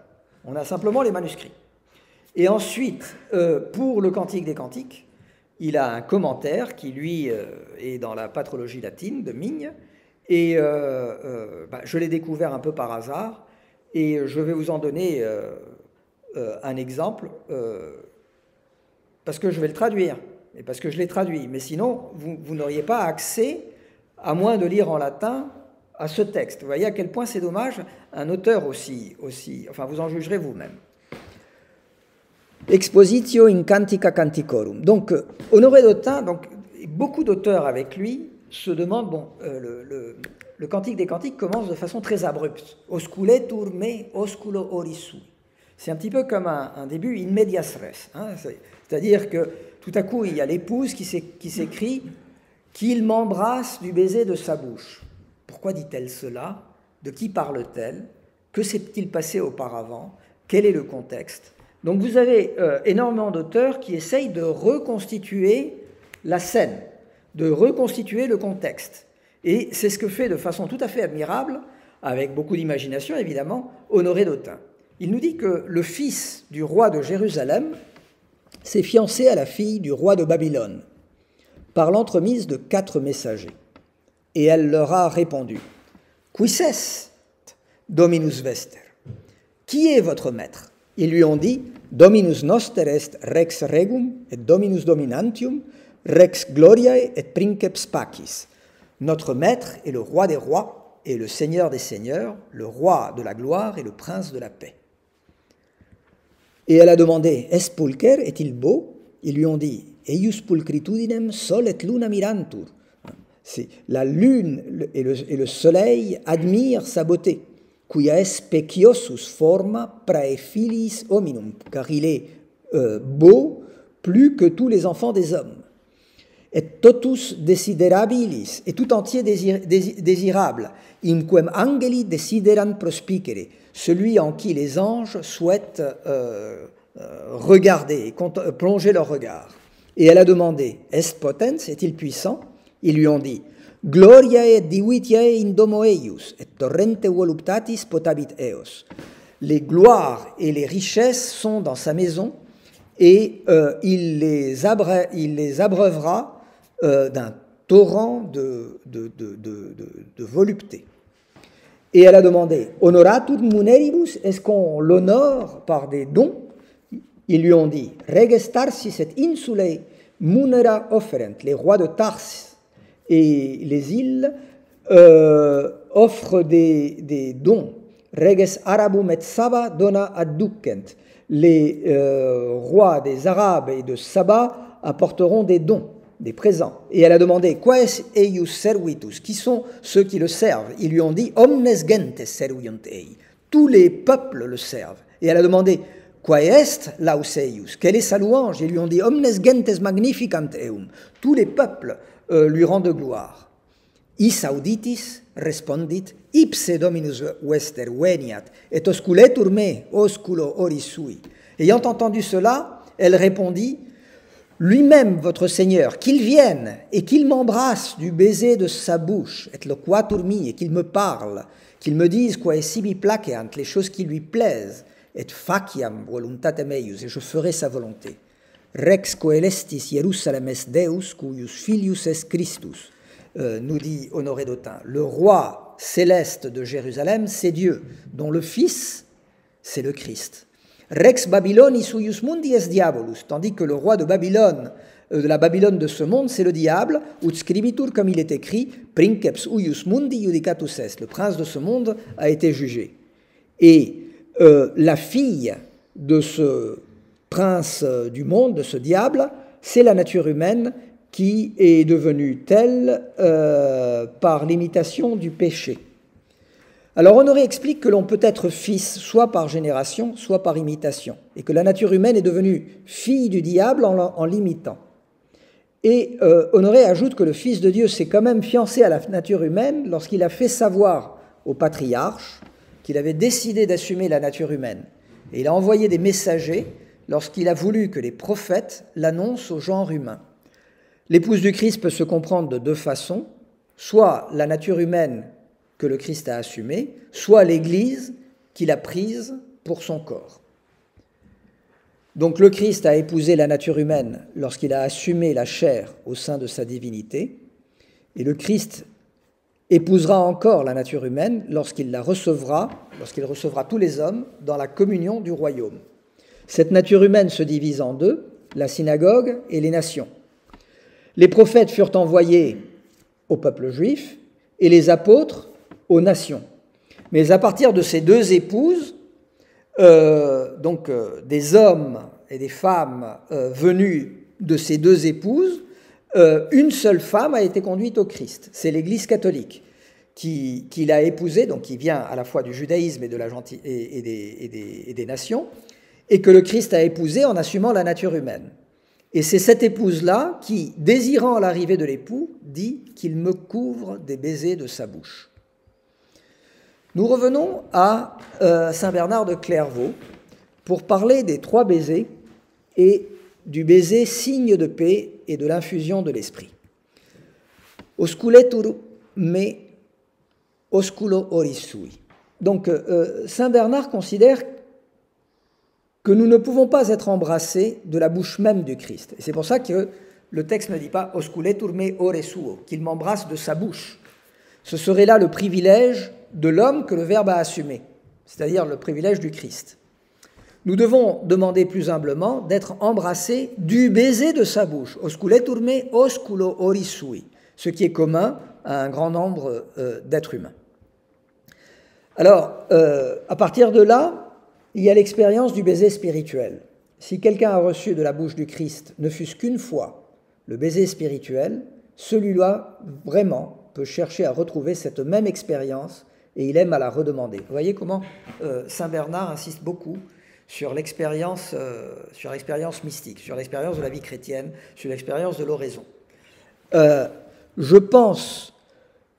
On a simplement les manuscrits. Et ensuite, pour le Cantique des Cantiques, il a un commentaire qui, lui, est dans la patrologie latine de Migne. Et je l'ai découvert un peu par hasard. Et je vais vous en donner un exemple, parce que je vais le traduire, et parce que je l'ai traduit. Mais sinon, vous n'auriez pas accès, à moins de lire en latin, à ce texte. Vous voyez à quel point c'est dommage, un auteur aussi, enfin vous en jugerez vous-même. Expositio in Cantica Canticorum. Donc, Honoré d'Autun, donc beaucoup d'auteurs avec lui se demandent, le Cantique des Cantiques commence de façon très abrupte. Osculetur me osculo orisui. C'est un petit peu comme un début in medias res. Hein, c'est-à-dire que tout à coup, il y a l'épouse qui s'écrie qu'il m'embrasse du baiser de sa bouche. Pourquoi dit-elle cela? De qui parle-t-elle? Que s'est-il passé auparavant? Quel est le contexte? Donc vous avez énormément d'auteurs qui essayent de reconstituer la scène, de reconstituer le contexte. Et c'est ce que fait de façon tout à fait admirable, avec beaucoup d'imagination évidemment, Honoré d'Autun. Il nous dit que le fils du roi de Jérusalem s'est fiancé à la fille du roi de Babylone, par l'entremise de 4 messagers. Et elle leur a répondu, « Quis est Dominus Vester » ? Qui est votre maître? Ils lui ont dit, « Dominus noster est rex regum et dominus dominantium, rex gloriae et princeps pacis. » Notre maître est le roi des rois et le seigneur des seigneurs, le roi de la gloire et le prince de la paix. Et elle a demandé, « Est pulcher, est-il beau ?» Ils lui ont dit, « Eius pulcritudinem sol et luna mirantur. » La lune et le soleil admirent sa beauté. « Quia est speciosus forma prae filiis hominum. » Car il est beau plus que tous les enfants des hommes. « Et totus desiderabilis. » Et tout entier désirable. « In quem angeli desiderant prospicere. » Celui en qui les anges souhaitent regarder, plonger leur regard. Et elle a demandé, « Est potens, est-il puissant ?» Ils lui ont dit, « Gloriae divitiae in domo eius, et torrente voluptatis potabit eos. » Les gloires et les richesses sont dans sa maison, et il les abreuvera d'un torrent de volupté. Et elle a demandé, « Honoratur muneribus, est-ce qu'on l'honore par des dons ?» Ils lui ont dit, « Reges Tarsis et insulae munera offerent. » Les rois de Tarsis et les îles offrent des dons. « Reges Arabum et Saba dona adducent. » Les rois des Arabes et de Saba apporteront des dons, des présents. Et elle a demandé, « Quaes eius servitus » Qui sont ceux qui le servent? Ils lui ont dit, « Omnes gentes serviunt ei. » Tous les peuples le servent. Et elle a demandé, « Quae est laus eius » Quelle est sa louange? Ils lui ont dit, « Omnes gentes magnificant eum » Tous les peuples lui rendent gloire. « Is auditis respondit, ipse dominus vester veniat, et osculetur me, osculo oris sui. » Ayant entendu cela, elle répondit, « Lui-même, votre Seigneur, qu'il vienne et qu'il m'embrasse du baiser de sa bouche, et loquatur mi, et qu'il me parle, qu'il me dise quae sibi placeant, les choses qui lui plaisent, et faciam voluntatem eius, et je ferai sa volonté. Rex coelestis Jerusalem est Deus, cuius filius est Christus. » Nous dit Honoré d'Autun, le roi céleste de Jérusalem, c'est Dieu, dont le fils, c'est le Christ. Rex Babylonis huius mundi est diabolus, tandis que le roi de Babylone, de la Babylone de ce monde, c'est le diable, ut scribitur, comme il est écrit, princeps huius mundi judicatus est, le prince de ce monde a été jugé. Et la fille de ce prince du monde, de ce diable, c'est la nature humaine qui est devenue telle par l'imitation du péché. Alors Honoré explique que l'on peut être fils soit par génération, soit par imitation, et que la nature humaine est devenue fille du diable en l'imitant. Et Honoré ajoute que le Fils de Dieu s'est quand même fiancé à la nature humaine lorsqu'il a fait savoir au patriarche qu'il avait décidé d'assumer la nature humaine. Et il a envoyé des messagers lorsqu'il a voulu que les prophètes l'annoncent au genre humain. L'épouse du Christ peut se comprendre de 2 façons, soit la nature humaine que le Christ a assumée, soit l'Église qu'il a prise pour son corps. Donc le Christ a épousé la nature humaine lorsqu'il a assumé la chair au sein de sa divinité, et le Christ épousera encore la nature humaine lorsqu'il recevra tous les hommes dans la communion du royaume. Cette nature humaine se divise en 2, la synagogue et les nations. Les prophètes furent envoyés au peuple juif et les apôtres aux nations. Mais à partir de ces 2 épouses, des hommes et des femmes venus de ces 2 épouses, une seule femme a été conduite au Christ. C'est l'Église catholique qu'il a épousée, donc qui vient à la fois du judaïsme et, des nations, et que le Christ a épousée en assumant la nature humaine. Et c'est cette épouse-là qui, désirant l'arrivée de l'époux, dit qu'il me couvre des baisers de sa bouche. Nous revenons à Saint Bernard de Clairvaux pour parler des 3 baisers et du baiser signe de paix et de l'infusion de l'esprit. Osculetur me osculo orisui. Donc, Saint Bernard considère que nous ne pouvons pas être embrassés de la bouche même du Christ. Et c'est pour ça que le texte ne dit pas « osculetur me ore suo », qu'il m'embrasse de sa bouche. Ce serait là le privilège de l'homme que le Verbe a assumé, c'est-à-dire le privilège du Christ. Nous devons demander plus humblement d'être embrassés du baiser de sa bouche, « osculetur me osculo orisui », ce qui est commun à un grand nombre d'êtres humains. Alors, à partir de là, il y a l'expérience du baiser spirituel. Si quelqu'un a reçu de la bouche du Christ, ne fût-ce qu'une fois, le baiser spirituel, celui-là, vraiment, peut chercher à retrouver cette même expérience et il aime à la redemander. Vous voyez comment Saint Bernard insiste beaucoup sur l'expérience mystique, sur l'expérience de la vie chrétienne, sur l'expérience de l'oraison. Je pense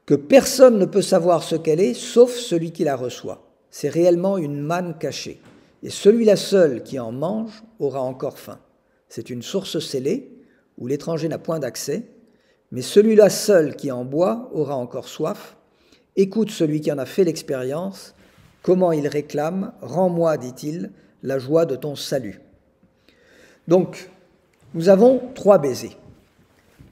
que personne ne peut savoir ce qu'elle est, sauf celui qui la reçoit. C'est réellement une manne cachée. Et celui-là seul qui en mange aura encore faim. C'est une source scellée, où l'étranger n'a point d'accès, mais celui-là seul qui en boit aura encore soif. Écoute celui qui en a fait l'expérience, comment il réclame, rends-moi, dit-il, la joie de ton salut. Donc, nous avons 3 baisers.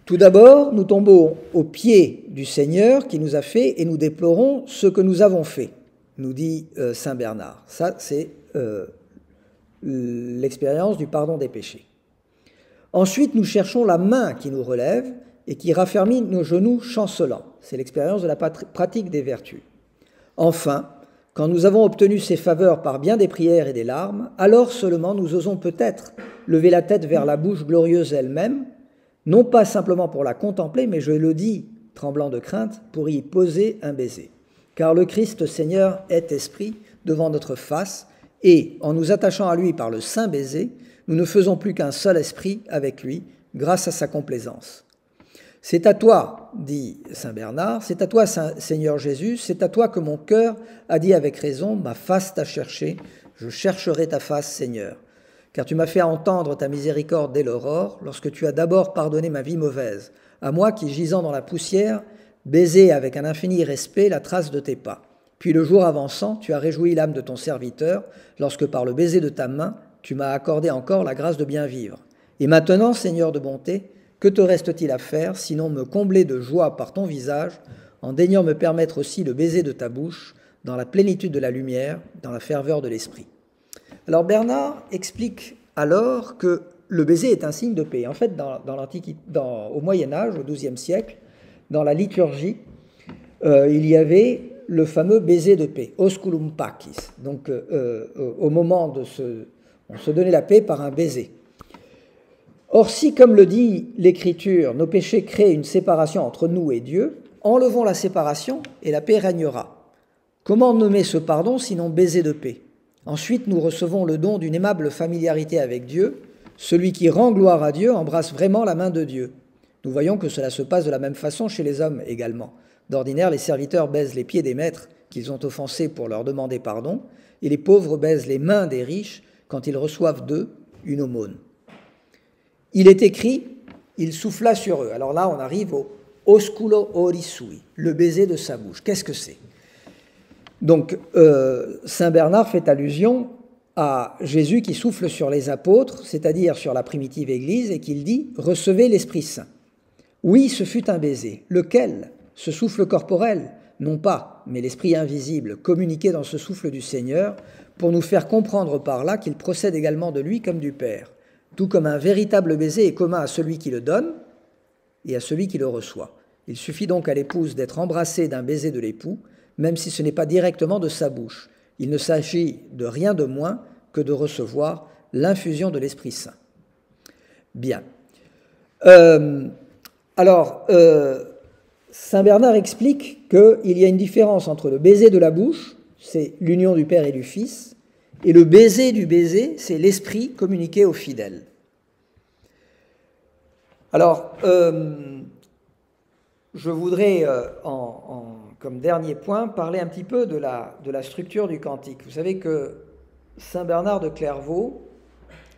Tout d'abord, nous tombons aux pieds du Seigneur qui nous a fait et nous déplorons ce que nous avons fait, nous dit Saint Bernard. Ça, c'est l'expérience du pardon des péchés. Ensuite, nous cherchons la main qui nous relève et qui raffermit nos genoux chancelants. C'est l'expérience de la pratique des vertus. Enfin, quand nous avons obtenu ces faveurs par bien des prières et des larmes, alors seulement nous osons peut-être lever la tête vers la bouche glorieuse elle-même, non pas simplement pour la contempler, mais je le dis, tremblant de crainte, pour y poser un baiser. Car le Christ Seigneur est esprit devant notre face, et en nous attachant à lui par le saint baiser, nous ne faisons plus qu'un seul esprit avec lui, grâce à sa complaisance. C'est à toi, dit saint Bernard, c'est à toi, Seigneur Jésus, c'est à toi que mon cœur a dit avec raison, ma face t'a cherché, je chercherai ta face, Seigneur. Car tu m'as fait entendre ta miséricorde dès l'aurore, lorsque tu as d'abord pardonné ma vie mauvaise, à moi qui, gisant dans la poussière, baisais avec un infini respect la trace de tes pas. Puis le jour avançant, tu as réjoui l'âme de ton serviteur, lorsque par le baiser de ta main, tu m'as accordé encore la grâce de bien vivre. Et maintenant, Seigneur de bonté, que te reste-t-il à faire, sinon me combler de joie par ton visage, en daignant me permettre aussi le baiser de ta bouche, dans la plénitude de la lumière, dans la ferveur de l'esprit. Alors Bernard explique alors que le baiser est un signe de paix. En fait, au Moyen-Âge, au XIIe siècle, dans la liturgie, il y avait le fameux baiser de paix, osculum pacis. Donc, au moment on se donnait la paix par un baiser. Or, si, comme le dit l'Écriture, nos péchés créent une séparation entre nous et Dieu, enlevons la séparation et la paix régnera. Comment nommer ce pardon sinon baiser de paix ? Ensuite, nous recevons le don d'une aimable familiarité avec Dieu. Celui qui rend gloire à Dieu embrasse vraiment la main de Dieu. Nous voyons que cela se passe de la même façon chez les hommes également. D'ordinaire, les serviteurs baisent les pieds des maîtres qu'ils ont offensés pour leur demander pardon, et les pauvres baisent les mains des riches quand ils reçoivent d'eux une aumône. Il est écrit, il souffla sur eux. Alors là, on arrive au osculo orisui, le baiser de sa bouche. Qu'est-ce que c'est ? Donc, saint Bernard fait allusion à Jésus qui souffle sur les apôtres, c'est-à-dire sur la primitive Église, et qu'il dit « Recevez l'Esprit Saint ». Oui, ce fut un baiser. Lequel ? Ce souffle corporel ? Non pas, mais l'Esprit invisible, communiqué dans ce souffle du Seigneur, pour nous faire comprendre par là qu'il procède également de lui comme du Père. Tout comme un véritable baiser est commun à celui qui le donne et à celui qui le reçoit. Il suffit donc à l'épouse d'être embrassée d'un baiser de l'époux, même si ce n'est pas directement de sa bouche. Il ne s'agit de rien de moins que de recevoir l'infusion de l'Esprit Saint. Bien. Saint Bernard explique qu'il y a une différence entre le baiser de la bouche, c'est l'union du Père et du Fils, et le baiser du baiser, c'est l'Esprit communiqué aux fidèles. Alors, je voudrais, comme dernier point, parler un petit peu de la structure du cantique. Vous savez que Saint Bernard de Clairvaux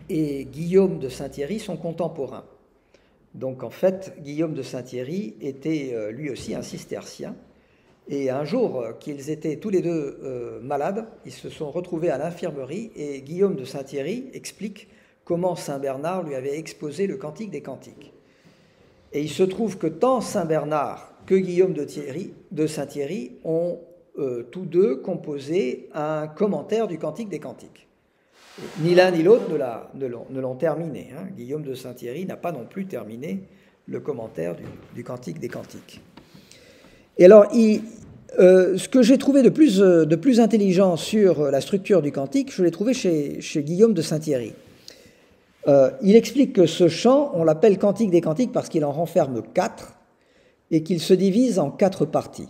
et Guillaume de Saint-Thierry sont contemporains. Donc en fait, Guillaume de Saint-Thierry était lui aussi un cistercien. Et un jour qu'ils étaient tous les deux malades, ils se sont retrouvés à l'infirmerie et Guillaume de Saint-Thierry explique comment Saint Bernard lui avait exposé le Cantique des Cantiques. Et il se trouve que tant Saint Bernard que Guillaume de Saint-Thierry ont tous deux composé un commentaire du Cantique des Cantiques. Ni l'un ni l'autre ne l'ont terminé. Hein. Guillaume de Saint-Thierry n'a pas non plus terminé le commentaire du Cantique des Cantiques. Et alors, ce que j'ai trouvé de plus intelligent sur la structure du cantique, je l'ai trouvé chez Guillaume de Saint-Thierry. Il explique que ce chant, on l'appelle Cantique des Cantiques parce qu'il en renferme 4 et qu'il se divise en 4 parties.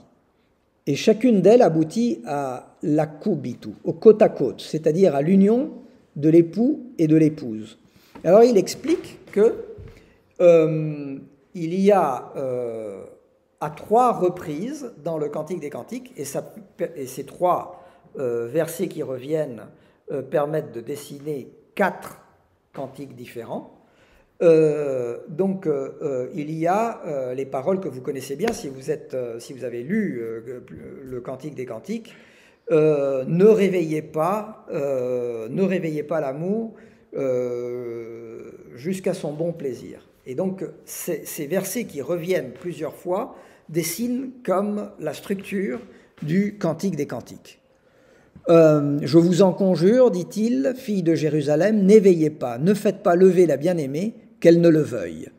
Et chacune d'elles aboutit à l'akubitu, au côte à côte, c'est-à-dire à l'union de l'époux et de l'épouse. Alors il explique que il y a à 3 reprises dans le Cantique des Cantiques, et ces 3 versets qui reviennent permettent de dessiner 4 cantiques différents. Donc il y a les paroles que vous connaissez bien si vous avez lu le Cantique des Cantiques. Ne réveillez pas l'amour jusqu'à son bon plaisir. Et donc ces versets qui reviennent plusieurs fois dessinent comme la structure du Cantique des Cantiques. Je vous en conjure, dit-il, fille de Jérusalem, n'éveillez pas, ne faites pas lever la bien-aimée, qu'elle ne le veuille.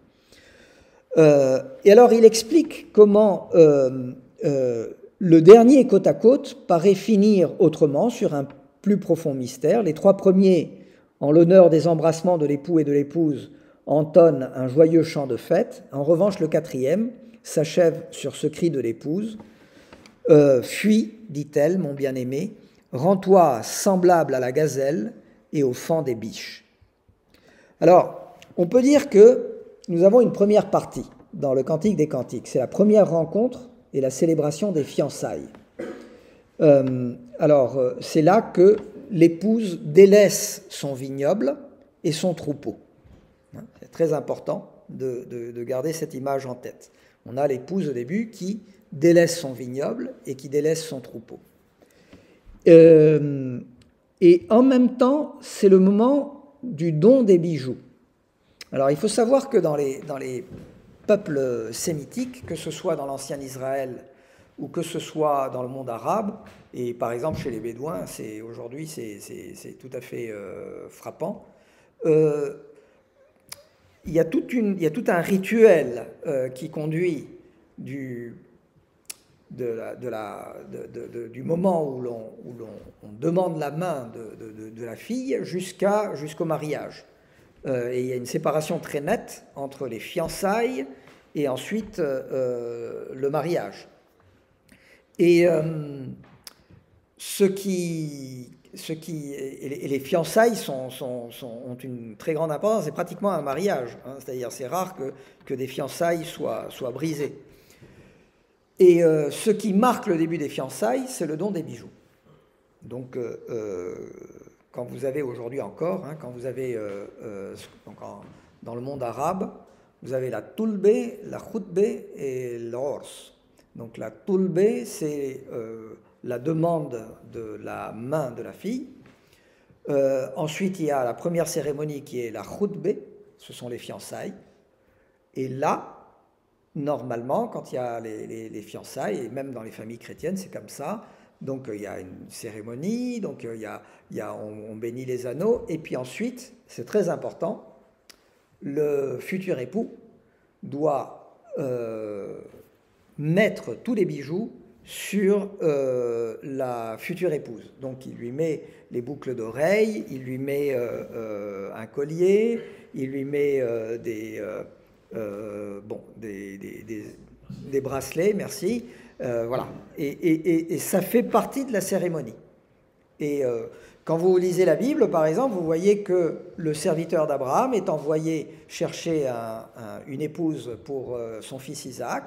Et alors il explique comment le dernier côte à côte paraît finir autrement, sur un plus profond mystère. Les 3 premiers, en l'honneur des embrassements de l'époux et de l'épouse, entonnent un joyeux chant de fête. En revanche, le 4e s'achève sur ce cri de l'épouse. Fuis, dit-elle, mon bien-aimé, rends-toi semblable à la gazelle et au faon des biches. Alors, on peut dire que nous avons une première partie dans le Cantique des Cantiques. C'est la première rencontre et la célébration des fiançailles. C'est là que l'épouse délaisse son vignoble et son troupeau. C'est très important de garder cette image en tête. On a l'épouse au début qui délaisse son vignoble et qui délaisse son troupeau. Et en même temps, c'est le moment du don des bijoux. Alors il faut savoir que dans les peuples sémitiques, que ce soit dans l'ancien Israël ou que ce soit dans le monde arabe, et par exemple chez les Bédouins, aujourd'hui c'est tout à fait frappant, il y a tout un rituel qui conduit du moment où l'on demande la main de la fille jusqu'au mariage. Et il y a une séparation très nette entre les fiançailles et ensuite le mariage. Et les fiançailles ont une très grande importance, c'est pratiquement un mariage, hein, c'est-à-dire c'est rare que des fiançailles soient brisées. Et ce qui marque le début des fiançailles, c'est le don des bijoux. Donc, quand vous avez aujourd'hui encore, hein, quand vous avez dans le monde arabe, vous avez la toulbe, la khoutbe et l'ors. Donc la toulbe, c'est la demande de la main de la fille. Ensuite, il y a la première cérémonie qui est la khoutbe, ce sont les fiançailles. Et là, normalement, quand il y a les fiançailles, et même dans les familles chrétiennes, c'est comme ça. Donc il y a une cérémonie, donc on bénit les anneaux, et puis ensuite, c'est très important, le futur époux doit mettre tous les bijoux sur la future épouse. Donc il lui met les boucles d'oreilles, il lui met un collier, il lui met Des bracelets, merci. Voilà. Et ça fait partie de la cérémonie. Et quand vous lisez la Bible, par exemple, vous voyez que le serviteur d'Abraham est envoyé chercher une épouse pour son fils Isaac.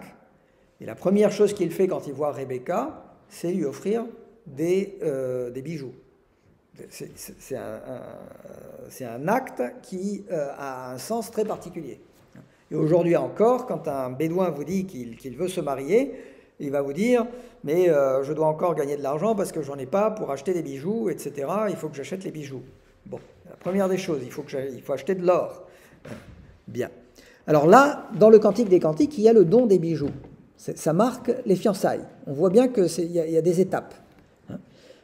Et la première chose qu'il fait quand il voit Rebecca, c'est lui offrir des bijoux. C'est un acte qui a un sens très particulier. Et aujourd'hui encore, quand un bédouin vous dit qu'il veut se marier, il va vous dire « mais je dois encore gagner de l'argent parce que j'en ai pas pour acheter des bijoux, etc. Il faut que j'achète les bijoux. » Bon, la première des choses, il faut acheter de l'or. Bien. Alors là, dans le Cantique des Cantiques, il y a le don des bijoux. Ça marque les fiançailles. On voit bien qu'il y a des étapes.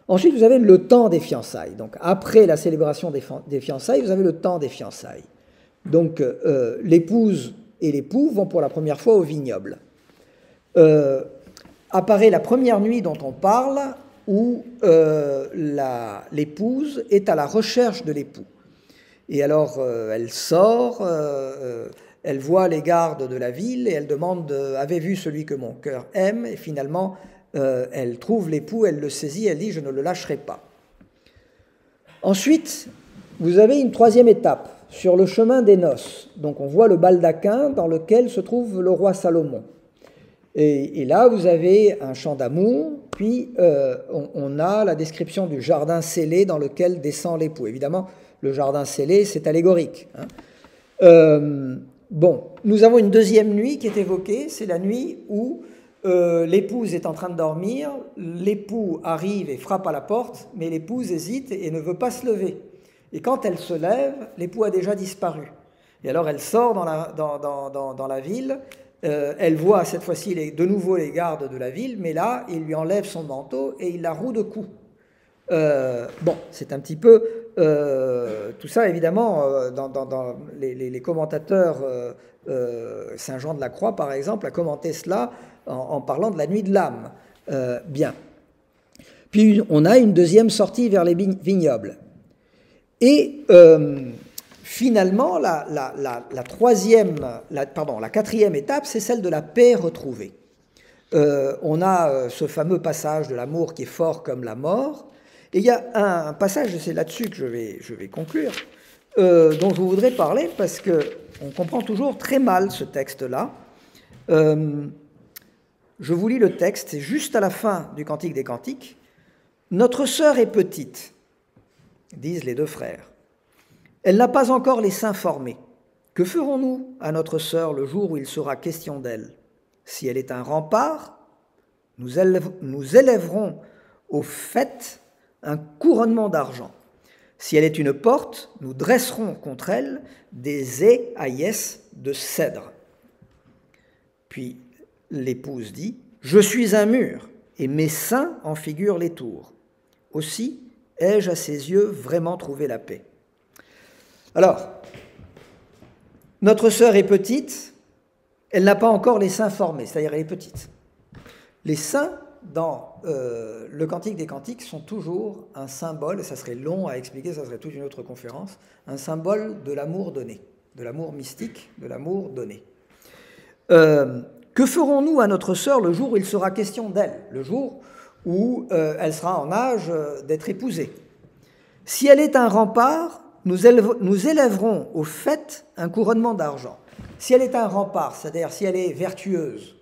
Ensuite, vous avez le temps des fiançailles. Donc, après la célébration des fiançailles, vous avez le temps des fiançailles. Donc, l'épouse et l'époux vont pour la première fois au vignoble. Apparaît la première nuit dont on parle, où l'épouse est à la recherche de l'époux. Et alors, elle sort, elle voit les gardes de la ville, et elle demande « Avez vu celui que mon cœur aime ?» Et finalement, elle trouve l'époux, elle le saisit, elle dit « Je ne le lâcherai pas ». Ensuite, vous avez une troisième étape, sur le chemin des noces. Donc on voit le baldaquin dans lequel se trouve le roi Salomon. Et là, vous avez un chant d'amour, puis on a la description du jardin scellé dans lequel descend l'époux. Évidemment, le jardin scellé, c'est allégorique. Bon, nous avons une deuxième nuit qui est évoquée, c'est la nuit où l'épouse est en train de dormir, l'époux arrive et frappe à la porte, mais l'épouse hésite et ne veut pas se lever. Et quand elle se lève, l'époux a déjà disparu. Et alors elle sort dans la ville, elle voit cette fois-ci de nouveau les gardes de la ville, mais là, il lui enlève son manteau et il la roue de coups. Bon, c'est un petit peu... tout ça, évidemment, dans les commentateurs, Saint Jean de la Croix, par exemple, a commenté cela en parlant de la nuit de l'âme. Bien. Puis, on a une deuxième sortie vers les vignobles. Et finalement, la quatrième étape, c'est celle de la paix retrouvée. On a ce fameux passage de l'amour qui est fort comme la mort. Et il y a un passage, et c'est là-dessus que je vais conclure, dont je voudrais parler parce qu'on comprend toujours très mal ce texte-là. Je vous lis le texte, c'est juste à la fin du Cantique des Cantiques. « Notre sœur est petite, disent les deux frères. Elle n'a pas encore les seins formés. Que ferons-nous à notre sœur le jour où il sera question d'elle? Si elle est un rempart, nous élèverons au faîte un couronnement d'argent. Si elle est une porte, nous dresserons contre elle des ais aïès de cèdre. » Puis l'épouse dit, « Je suis un mur, et mes seins en figurent les tours. Aussi ai-je à ses yeux vraiment trouvé la paix. » Alors, notre sœur est petite, elle n'a pas encore les seins formés, c'est-à-dire elle est petite. Les seins, dans le Cantique des Cantiques, sont toujours un symbole, et ça serait long à expliquer, ça serait toute une autre conférence, un symbole de l'amour donné, de l'amour mystique, de l'amour donné. Que ferons-nous à notre sœur le jour où il sera question d'elle, le jour où elle sera en âge d'être épousée? Si elle est un rempart, nous élèverons au faîte un couronnement d'argent. Si elle est un rempart, c'est-à-dire si elle est vertueuse,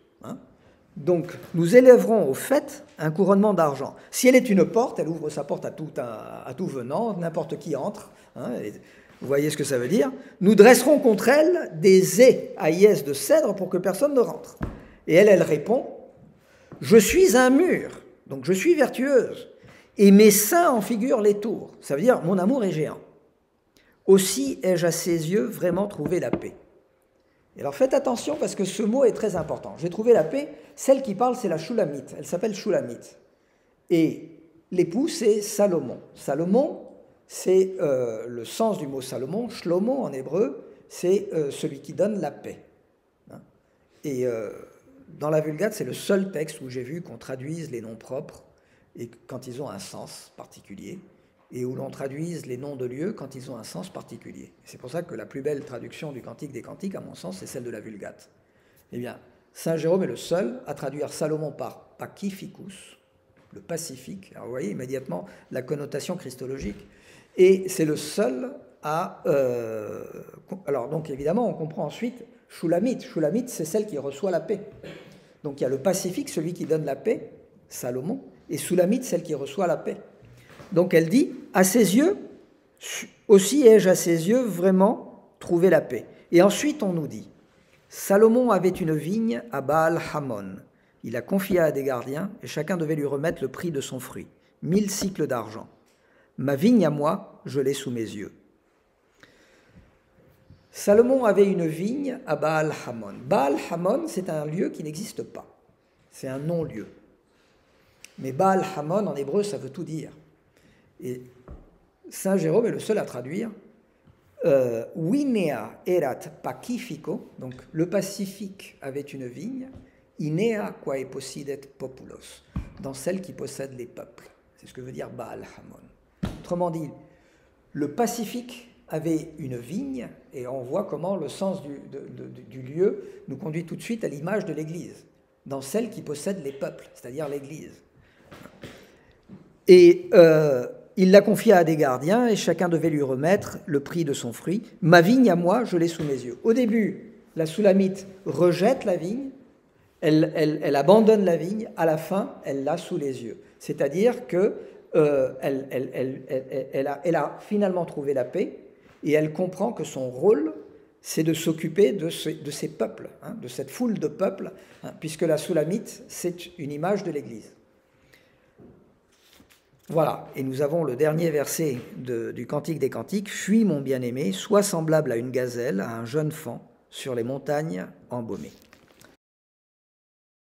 donc nous élèverons au faîte un couronnement d'argent. Si elle est une porte, elle ouvre sa porte à tout venant, n'importe qui entre. Vous voyez ce que ça veut dire? Nous dresserons contre elle des ais aïès de cèdre pour que personne ne rentre. Et elle répond, « Je suis un mur, donc je suis vertueuse, et mes seins en figurent les tours. » Ça veut dire, mon amour est géant. Aussi ai-je à ses yeux vraiment trouvé la paix. Et alors faites attention parce que ce mot est très important. J'ai trouvé la paix, celle qui parle c'est la Shulamite, elle s'appelle Shulamite. Et l'époux c'est Salomon. Salomon, c'est le sens du mot Salomon, Shlomo en hébreu, c'est celui qui donne la paix. Et dans la Vulgate, c'est le seul texte où j'ai vu qu'on traduise les noms propres et quand ils ont un sens particulier, et où l'on traduise les noms de lieux quand ils ont un sens particulier. C'est pour ça que la plus belle traduction du Cantique des Cantiques, à mon sens, c'est celle de la Vulgate. Eh bien, Saint Jérôme est le seul à traduire Salomon par pacificus, le pacifique. Alors vous voyez immédiatement la connotation christologique. Et c'est le seul à... alors donc évidemment, on comprend ensuite Shulamite. Shulamite, c'est celle qui reçoit la paix. Donc il y a le pacifique, celui qui donne la paix, Salomon, et Shulamite, celle qui reçoit la paix. Donc elle dit, à ses yeux, aussi ai-je à ses yeux vraiment trouvé la paix. Et ensuite on nous dit, Salomon avait une vigne à Baal-Hamon. Il la confia à des gardiens et chacun devait lui remettre le prix de son fruit, 1000 cycles d'argent. Ma vigne à moi, je l'ai sous mes yeux. Salomon avait une vigne à Baal-Hamon. Baal-Hamon, c'est un lieu qui n'existe pas. C'est un non-lieu. Mais Baal-Hamon, en hébreu, ça veut tout dire. Et Saint Jérôme est le seul à traduire Winea erat pacifico, donc le Pacifique avait une vigne, Inea quae possidet populos, dans celle qui possède les peuples. C'est ce que veut dire Baal-Hamon. Autrement dit, le Pacifique avait une vigne, et on voit comment le sens du lieu nous conduit tout de suite à l'image de l'Église, dans celle qui possède les peuples, c'est-à-dire l'Église. Et il la confia à des gardiens, et chacun devait lui remettre le prix de son fruit. Ma vigne à moi, je l'ai sous mes yeux. Au début, la Soulamite rejette la vigne, elle abandonne la vigne, à la fin, elle l'a sous les yeux. C'est-à-dire que elle a finalement trouvé la paix, et elle comprend que son rôle, c'est de s'occuper de ces peuples, de cette foule de peuples, puisque la Soulamite, c'est une image de l'Église. Voilà, et nous avons le dernier verset du Cantique des Cantiques. « Fuis, mon bien-aimé, sois semblable à une gazelle, à un jeune faon, sur les montagnes embaumées. »